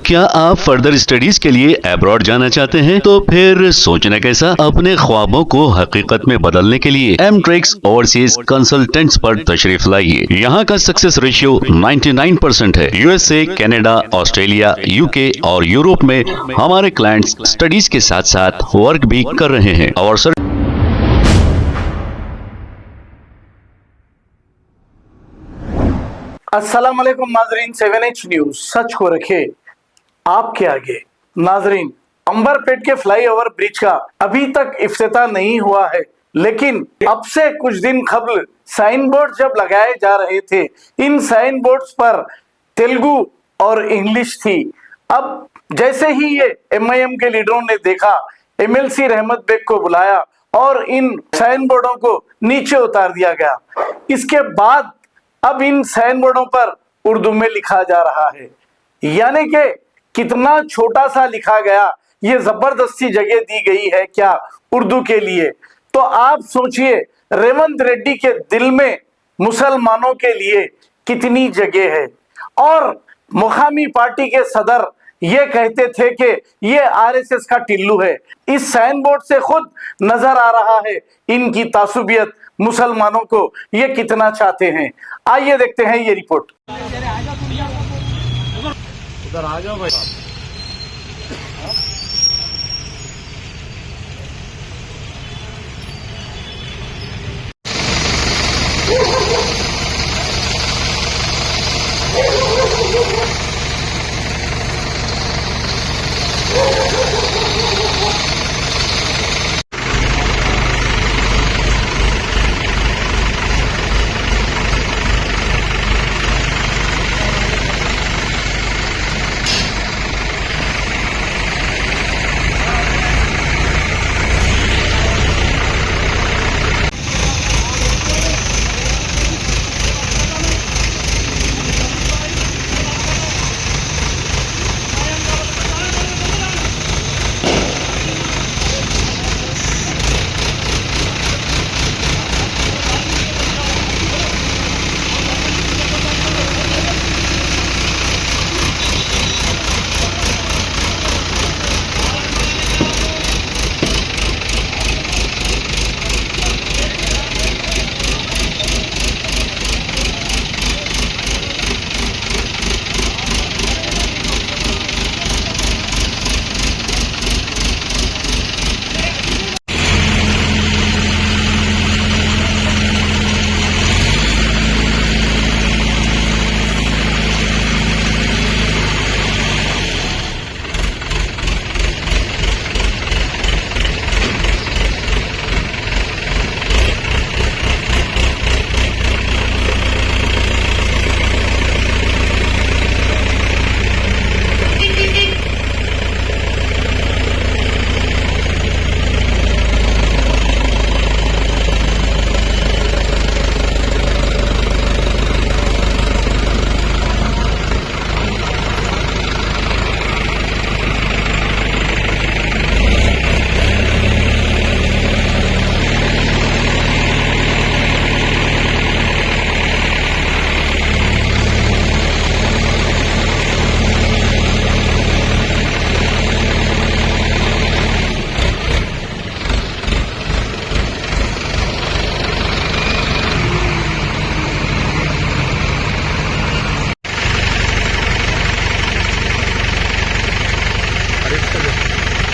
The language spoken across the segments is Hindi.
क्या आप फर्दर स्टडीज के लिए अब्रॉड जाना चाहते हैं? तो फिर सोचना कैसा, अपने ख्वाबों को हकीकत में बदलने के लिए एमट्रिक्स ओवरसीज कंसल्टेंट्स पर तशरीफ लाइए। यहाँ का सक्सेस रेशियो 99% है। यूएसए, कनाडा, ऑस्ट्रेलिया, यूके और यूरोप में हमारे क्लाइंट्स स्टडीज के साथ साथ वर्क भी कर रहे हैं और सर अस्सलाम वालेकुम नाजरीन, 7H न्यूज सच को रखे आपके आगे। नाजरीन, अंबरपेट के फ्लाईओवर ब्रिज का अभी तक इफ्तिताह नहीं हुआ है, लेकिन अब से कुछ दिन कबल साइन बोर्ड जब लगाए जा रहे थे, इन साइन बोर्ड्स पर तेलुगु और इंग्लिश थी। अब जैसे ही ये एमआईएम के लीडरों ने देखा, एमएलसी रहमत बेग को बुलाया और इन साइन बोर्डों को नीचे उतार दिया गया। इसके बाद अब इन साइन बोर्डों पर उर्दू में लिखा जा रहा है, यानी कि कितना छोटा सा लिखा गया, ये जबरदस्ती जगह दी गई है क्या उर्दू के लिए। तो आप सोचिए, रेवंत रेड्डी के दिल में मुसलमानों के लिए कितनी जगह है। और मुकामी पार्टी के सदर ये कहते थे कि ये आरएसएस का टिल्लू है। इस साइन बोर्ड से खुद नजर आ रहा है इनकी तासुबियत मुसलमानों को ये कितना चाहते हैं। आइए देखते हैं ये रिपोर्ट। उधर आ जाओ भाई।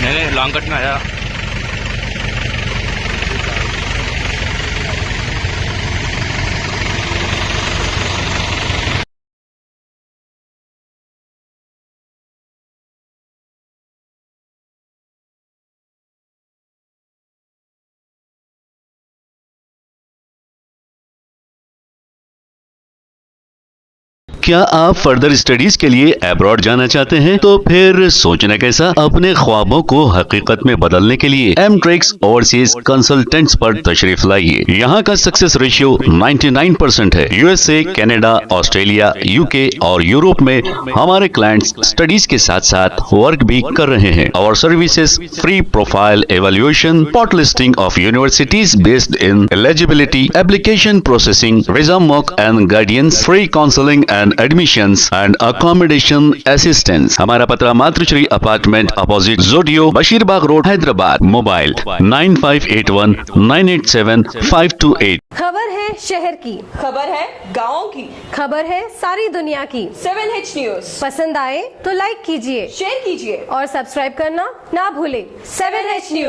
नहीं लॉन्ग कट में आया। क्या आप फर्दर स्टडीज के लिए अब्रॉड जाना चाहते हैं? तो फिर सोचना कैसा, अपने ख्वाबों को हकीकत में बदलने के लिए एमट्रिक्स ओवरसीज कंसल्टेंट्स पर तशरीफ लाइए। यहाँ का सक्सेस रेशियो 99% है। यूएसए, कनाडा, ऑस्ट्रेलिया, यूके और यूरोप में हमारे क्लाइंट्स स्टडीज के साथ साथ वर्क भी कर रहे हैं और services free profile evaluation, spot listing of universities based in eligibility, application processing, visa mock and guidance, free counselling and admissions and accommodation assistance. हमारा पता मातृश्री अपार्टमेंट अपोजिट जोडियो, बशीरबाग रोड, हैदराबाद। मोबाइल 9581987528। खबर है शहर की, खबर है गाँव की, खबर है सारी दुनिया की। 7H न्यूज पसंद आए तो लाइक कीजिए, शेयर कीजिए और सब्सक्राइब करना ना भूलें। 7H news.